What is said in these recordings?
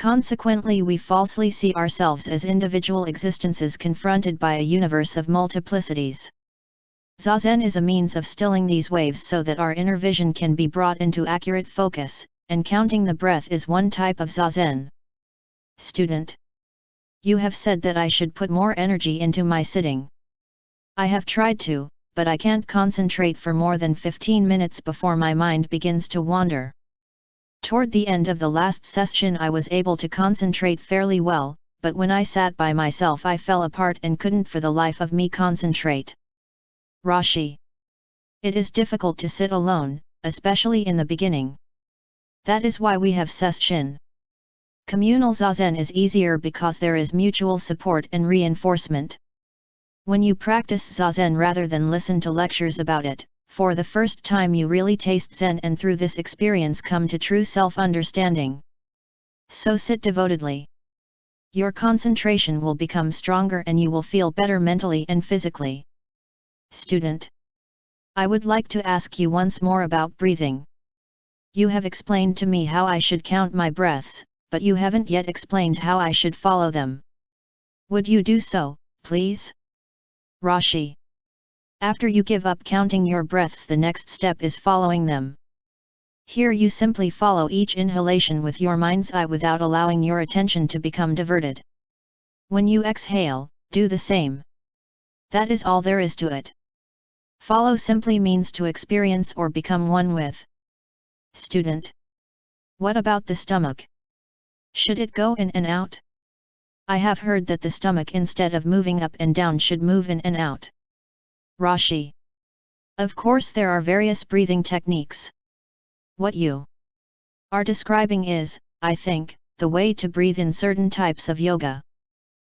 Consequently, we falsely see ourselves as individual existences confronted by a universe of multiplicities. Zazen is a means of stilling these waves so that our inner vision can be brought into accurate focus, and counting the breath is one type of Zazen. Student. You have said that I should put more energy into my sitting. I have tried to, but I can't concentrate for more than 15 minutes before my mind begins to wander. Toward the end of the last session I was able to concentrate fairly well, but when I sat by myself I fell apart and couldn't for the life of me concentrate. ROSHI. It is difficult to sit alone, especially in the beginning. That is why we have sesshin. Communal Zazen is easier because there is mutual support and reinforcement. When you practice Zazen rather than listen to lectures about it, for the first time you really taste Zen and through this experience come to true self-understanding. So sit devotedly. Your concentration will become stronger and you will feel better mentally and physically. Student. I would like to ask you once more about breathing. You have explained to me how I should count my breaths, but you haven't yet explained how I should follow them. Would you do so, please? ROSHI. After you give up counting your breaths, the next step is following them. Here you simply follow each inhalation with your mind's eye without allowing your attention to become diverted. When you exhale, do the same. That is all there is to it. Follow simply means to experience or become one with. Student. What about the stomach? Should it go in and out? I have heard that the stomach instead of moving up and down should move in and out. ROSHI. Of course there are various breathing techniques. What you are describing is, I think, the way to breathe in certain types of yoga.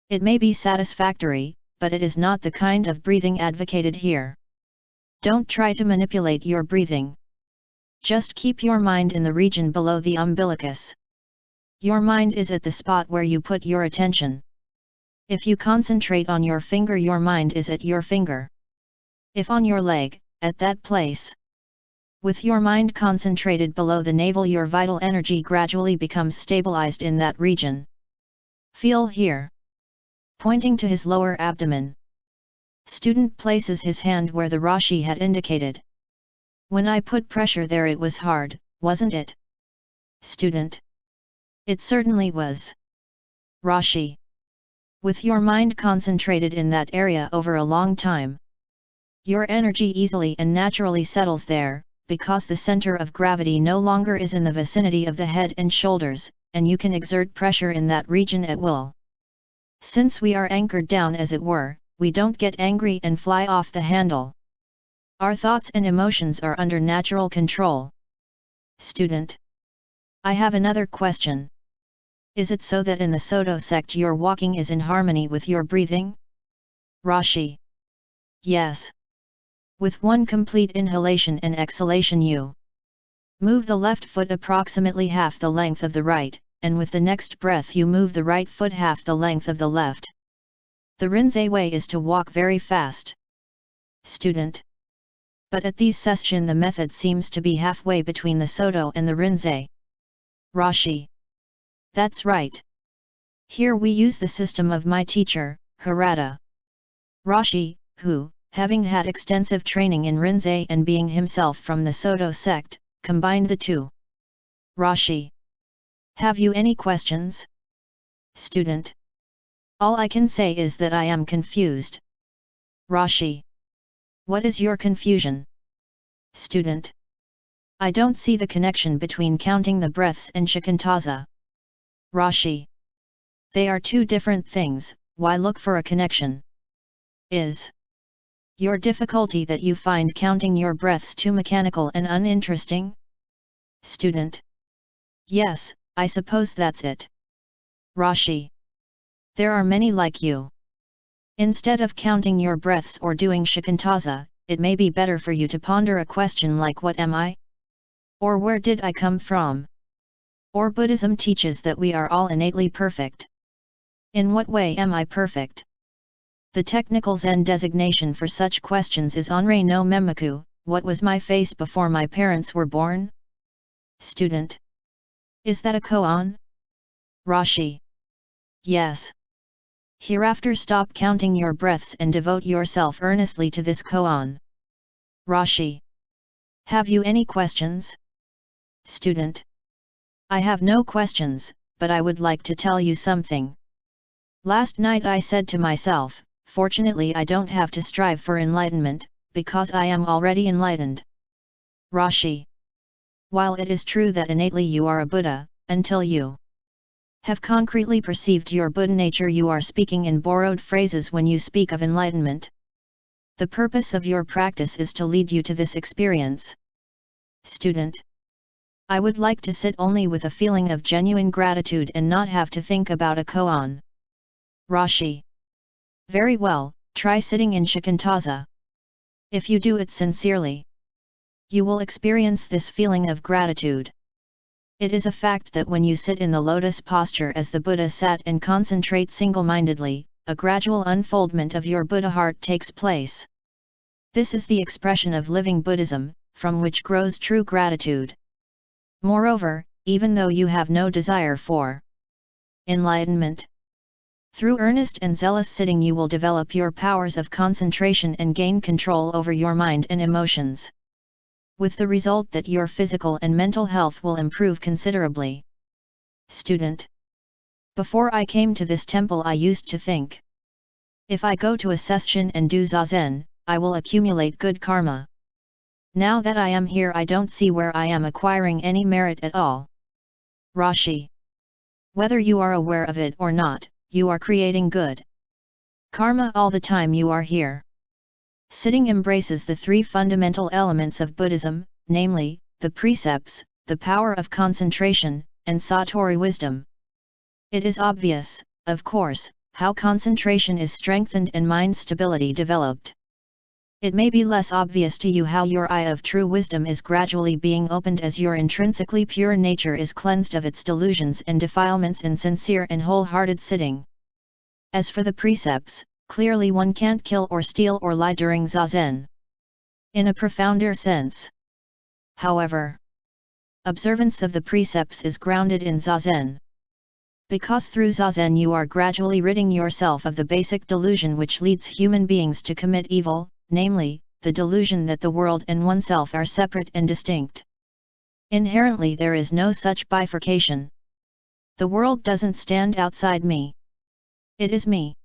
It may be satisfactory, but it is not the kind of breathing advocated here. Don't try to manipulate your breathing. Just keep your mind in the region below the umbilicus. Your mind is at the spot where you put your attention. If you concentrate on your finger, your mind is at your finger. If on your leg, at that place. With your mind concentrated below the navel, your vital energy gradually becomes stabilized in that region. Feel here. Pointing to his lower abdomen. Student places his hand where the ROSHI had indicated. When I put pressure there it was hard, wasn't it? Student. It certainly was. ROSHI. With your mind concentrated in that area over a long time, your energy easily and naturally settles there, because the center of gravity no longer is in the vicinity of the head and shoulders, and you can exert pressure in that region at will. Since we are anchored down as it were, we don't get angry and fly off the handle. Our thoughts and emotions are under natural control. Student. I have another question. Is it so that in the Soto sect your walking is in harmony with your breathing? ROSHI. Yes. With one complete inhalation and exhalation you move the left foot approximately half the length of the right, and with the next breath you move the right foot half the length of the left. The Rinzai way is to walk very fast. Student. But at these session the method seems to be halfway between the Soto and the Rinzai. ROSHI. That's right. Here we use the system of my teacher, Harada ROSHI, who, having had extensive training in Rinzai and being himself from the Soto sect, combined the two. ROSHI. Have you any questions? Student. All I can say is that I am confused. ROSHI. What is your confusion? Student. I don't see the connection between counting the breaths and shikantaza. ROSHI. They are two different things, why look for a connection? Is your difficulty that you find counting your breaths too mechanical and uninteresting? Student. Yes, I suppose that's it. ROSHI. There are many like you. Instead of counting your breaths or doing shikantaza, it may be better for you to ponder a question like what am I? Or where did I come from? Or Buddhism teaches that we are all innately perfect. In what way am I perfect? The technical Zen designation for such questions is Onrei no Memaku, what was my face before my parents were born? Student. Is that a koan? ROSHI. Yes. Hereafter stop counting your breaths and devote yourself earnestly to this koan. ROSHI. Have you any questions? Student. I have no questions, but I would like to tell you something. Last night I said to myself, fortunately I don't have to strive for enlightenment, because I am already enlightened. ROSHI. While it is true that innately you are a Buddha, until you have concretely perceived your Buddha nature, you are speaking in borrowed phrases when you speak of enlightenment. The purpose of your practice is to lead you to this experience. Student. I would like to sit only with a feeling of genuine gratitude and not have to think about a koan. ROSHI. Very well, try sitting in shikantaza. If you do it sincerely, you will experience this feeling of gratitude. It is a fact that when you sit in the lotus posture as the Buddha sat and concentrate single-mindedly, a gradual unfoldment of your Buddha heart takes place. This is the expression of living Buddhism, from which grows true gratitude. Moreover, even though you have no desire for enlightenment, through earnest and zealous sitting you will develop your powers of concentration and gain control over your mind and emotions, with the result that your physical and mental health will improve considerably. Student. Before I came to this temple I used to think, if I go to a sesshin and do zazen, I will accumulate good karma. Now that I am here I don't see where I am acquiring any merit at all. ROSHI. Whether you are aware of it or not, you are creating good karma all the time you are here. Sitting embraces the three fundamental elements of Buddhism, namely, the precepts, the power of concentration, and satori wisdom. It is obvious, of course, how concentration is strengthened and mind stability developed. It may be less obvious to you how your eye of true wisdom is gradually being opened as your intrinsically pure nature is cleansed of its delusions and defilements in sincere and wholehearted sitting. As for the precepts, clearly one can't kill or steal or lie during zazen. In a profounder sense, however, observance of the precepts is grounded in zazen. Because through zazen you are gradually ridding yourself of the basic delusion which leads human beings to commit evil, namely, the delusion that the world and oneself are separate and distinct. Inherently there is no such bifurcation. The world doesn't stand outside me. It is me.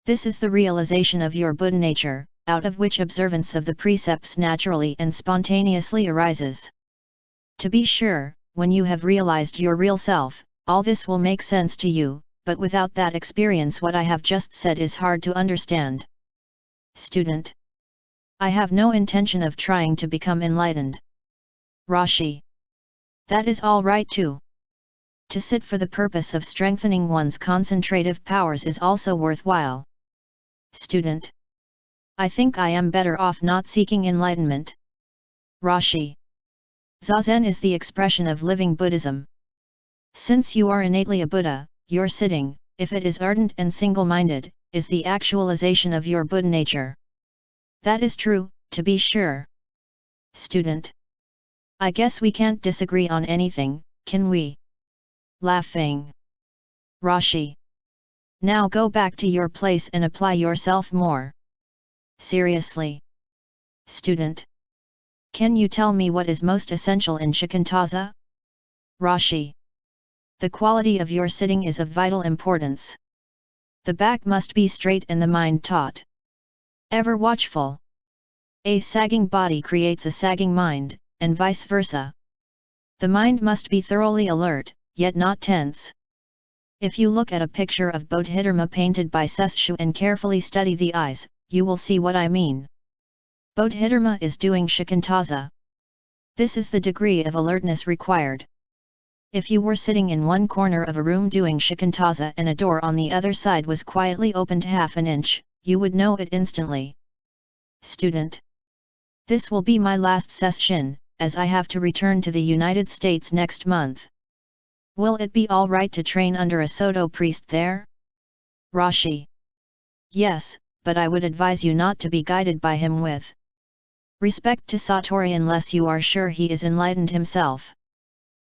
This is the realization of your Buddha nature, out of which observance of the precepts naturally and spontaneously arises. To be sure, when you have realized your real self, all this will make sense to you, but without that experience what I have just said is hard to understand. Student. I have no intention of trying to become enlightened. ROSHI. That is all right too. To sit for the purpose of strengthening one's concentrative powers is also worthwhile. Student. I think I am better off not seeking enlightenment. ROSHI. Zazen is the expression of living Buddhism. Since you are innately a Buddha, your sitting, if it is ardent and single-minded, is the actualization of your Buddha nature. That is true, to be sure. Student. I guess we can't disagree on anything, can we? Laughing. ROSHI. Now go back to your place and apply yourself more seriously. Student. Can you tell me what is most essential in shikantaza? ROSHI. The quality of your sitting is of vital importance. The back must be straight and the mind taut. Ever watchful. A sagging body creates a sagging mind, and vice versa. The mind must be thoroughly alert, yet not tense. If you look at a picture of Bodhidharma painted by Seshu and carefully study the eyes, you will see what I mean. Bodhidharma is doing shikantaza. This is the degree of alertness required. If you were sitting in one corner of a room doing shikantaza and a door on the other side was quietly opened half an inch, you would know it instantly. Student. This will be my last sesshin, as I have to return to the United States next month. Will it be all right to train under a Soto priest there? ROSHI. Yes, but I would advise you not to be guided by him with respect to Satori unless you are sure he is enlightened himself.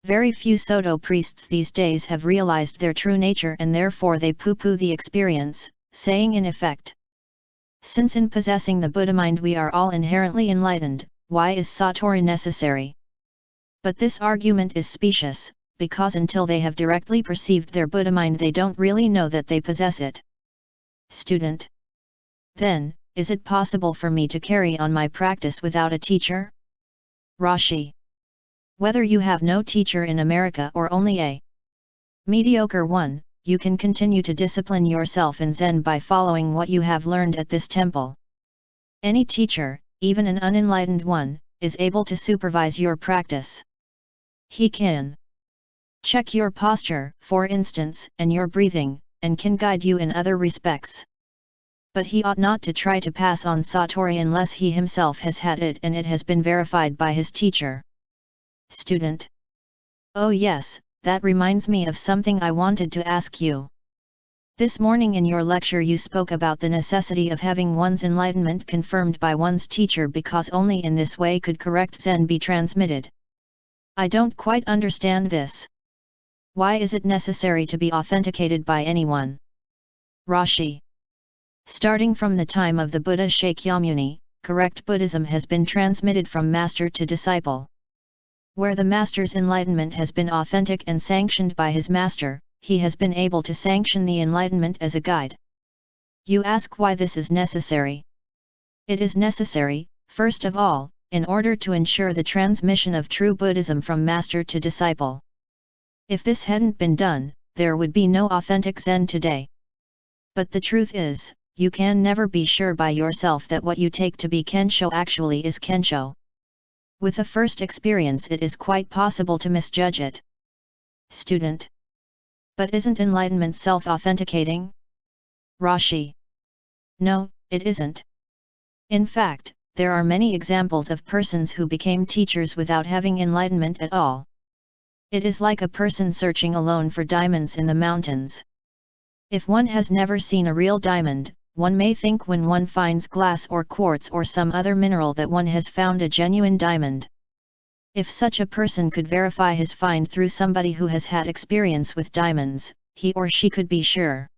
Very few Soto priests these days have realized their true nature and therefore they poo-poo the experience, saying in effect, since in possessing the Buddha mind we are all inherently enlightened, why is Satori necessary? But this argument is specious, because until they have directly perceived their Buddha mind they don't really know that they possess it. Student. Then, is it possible for me to carry on my practice without a teacher? ROSHI. Whether you have no teacher in America or only a mediocre one, you can continue to discipline yourself in Zen by following what you have learned at this temple. Any teacher, even an unenlightened one, is able to supervise your practice. He can check your posture, for instance, and your breathing, and can guide you in other respects. But he ought not to try to pass on Satori unless he himself has had it and it has been verified by his teacher. Student. Oh yes, that reminds me of something I wanted to ask you. This morning in your lecture you spoke about the necessity of having one's enlightenment confirmed by one's teacher because only in this way could correct Zen be transmitted. I don't quite understand this. Why is it necessary to be authenticated by anyone? ROSHI. Starting from the time of the Buddha Shakyamuni, correct Buddhism has been transmitted from master to disciple. Where the master's enlightenment has been authentic and sanctioned by his master, he has been able to sanction the enlightenment as a guide. You ask why this is necessary. It is necessary, first of all, in order to ensure the transmission of true Buddhism from master to disciple. If this hadn't been done, there would be no authentic Zen today. But the truth is, you can never be sure by yourself that what you take to be Kensho actually is Kensho. With a first experience it is quite possible to misjudge it. Student. But isn't enlightenment self-authenticating? ROSHI. No, it isn't. In fact, there are many examples of persons who became teachers without having enlightenment at all. It is like a person searching alone for diamonds in the mountains. If one has never seen a real diamond, one may think when one finds glass or quartz or some other mineral that one has found a genuine diamond. If such a person could verify his find through somebody who has had experience with diamonds, he or she could be sure.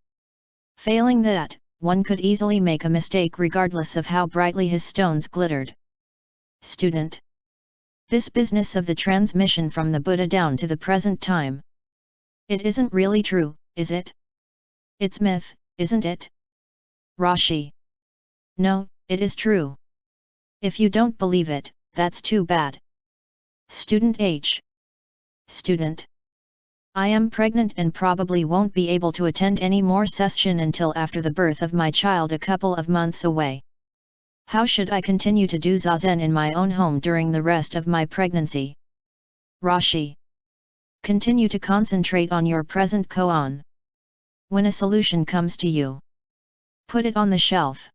Failing that, one could easily make a mistake regardless of how brightly his stones glittered. Student. This business of the transmission from the Buddha down to the present time. It isn't really true, is it? It's myth, isn't it? ROSHI. No, it is true. If you don't believe it, that's too bad. Student H. Student. I am pregnant and probably won't be able to attend any more session until after the birth of my child a couple of months away. How should I continue to do Zazen in my own home during the rest of my pregnancy? ROSHI. Continue to concentrate on your present koan. When a solution comes to you, put it on the shelf,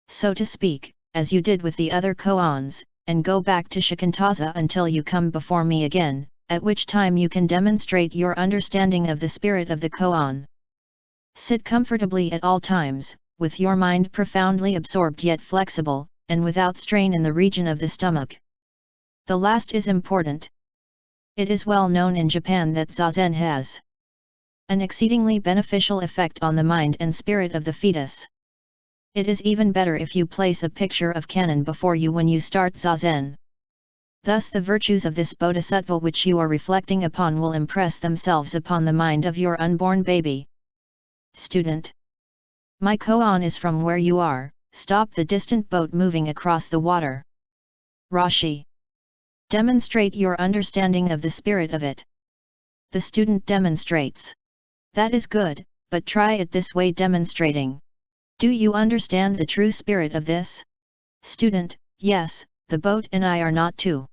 so to speak, as you did with the other koans, and go back to Shikantaza until you come before me again, at which time you can demonstrate your understanding of the spirit of the koan. Sit comfortably at all times, with your mind profoundly absorbed yet flexible, and without strain in the region of the stomach. The last is important. It is well known in Japan that Zazen has an exceedingly beneficial effect on the mind and spirit of the fetus. It is even better if you place a picture of Kannon before you when you start Zazen. Thus the virtues of this bodhisattva which you are reflecting upon will impress themselves upon the mind of your unborn baby. Student. My koan is from where you are, stop the distant boat moving across the water. ROSHI. Demonstrate your understanding of the spirit of it. The student demonstrates. That is good, but try it this way demonstrating. Do you understand the true spirit of this? Student. Yes, the boat and I are not two